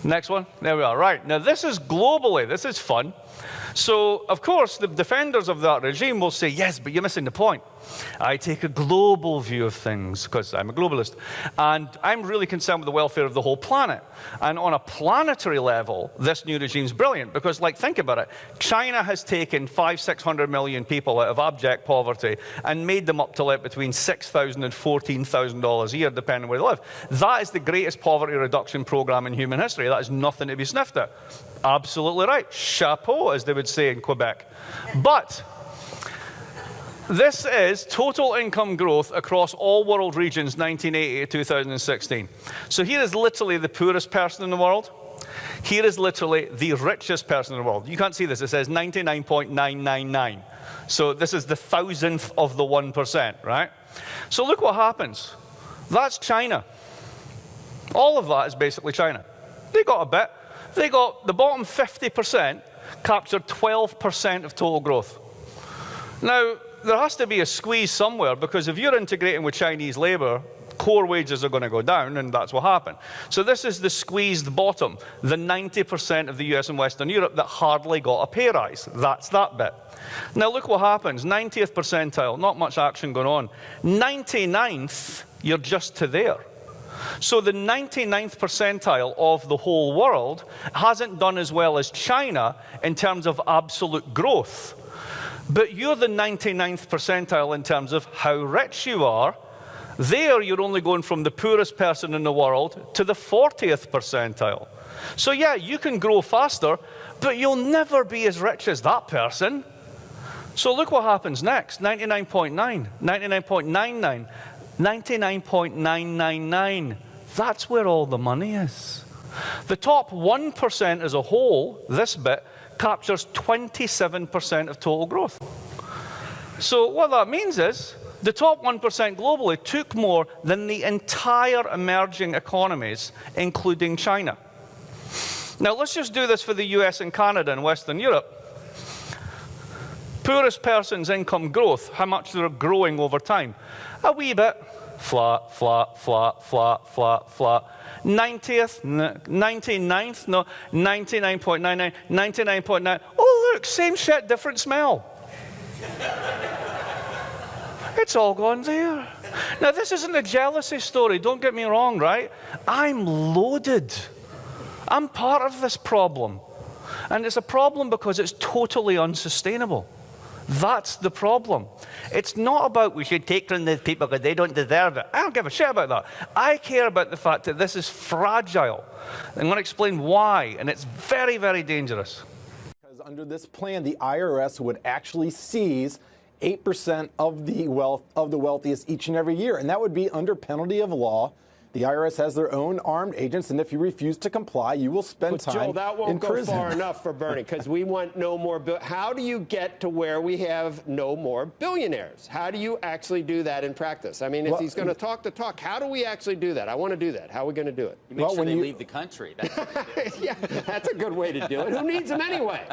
Next one. There we are. Right. Now, this is globally. This is fun. So, of course, the defenders of that regime will say, yes, but you're missing the point. I take a global view of things because I'm a globalist. And I'm really concerned with the welfare of the whole planet. And on a planetary level, this new regime's brilliant because, like, think about it. China has taken 500–600 million people out of abject poverty and made them up to live between $6,000 and $14,000 a year, depending on where they live. That is the greatest poverty reduction program in human history. That is nothing to be sniffed at. Absolutely right. Chapeau, as they would say in Quebec. But this is total income growth across all world regions, 1980 to 2016. So here is literally the poorest person in the world. Here is literally the richest person in the world. You can't see this. It says 99.999. So this is the thousandth of the 1%, right? So look what happens. That's China. All of that is basically China. They got a bit. They got the bottom 50% captured 12% of total growth. Now, there has to be a squeeze somewhere because if you're integrating with Chinese labor, core wages are going to go down, and that's what happened. So this is the squeezed bottom, the 90% of the US and Western Europe that hardly got a pay rise. That's that bit. Now look what happens. 90th percentile, not much action going on. 99th, you're just to there. So the 99th percentile of the whole world hasn't done as well as China in terms of absolute growth. But you're the 99th percentile in terms of how rich you are. There, you're only going from the poorest person in the world to the 40th percentile. So yeah, you can grow faster, but you'll never be as rich as that person. So look what happens next. 99.9, 99.99, 99.999. That's where all the money is. The top 1% as a whole, this bit, captures 27% of total growth. So what that means is the top 1% globally took more than the entire emerging economies, including China. Now let's just do this for the US and Canada and Western Europe. Poorest person's income growth, how much they're growing over time. A wee bit. Flat, flat, flat, flat, flat, flat. 90th, 99th, no, 99.99, 99.9. Oh, look, same shit, different smell. It's all gone there. Now, this isn't a jealousy story, don't get me wrong, right? I'm loaded. I'm part of this problem. And it's a problem because it's totally unsustainable. That's the problem. It's not about we should take from these people because they don't deserve it. I don't give a shit about that. I care about the fact that this is fragile. I'm going to explain why, and it's very, very dangerous. Because under this plan, the IRS would actually seize 8% of the wealth of the wealthiest each and every year, and that would be under penalty of law. The IRS has their own armed agents, and if you refuse to comply, you will spend time in prison. Joe, that won't go far enough for Bernie, because we want no more. How do you get to where we have no more billionaires? How do you actually do that in practice? I mean, if he's going to talk the talk, how do we actually do that? I want to do that. How are we going to do it? You make sure they leave the country. That's yeah, that's a good way to do it. Who needs them anyway?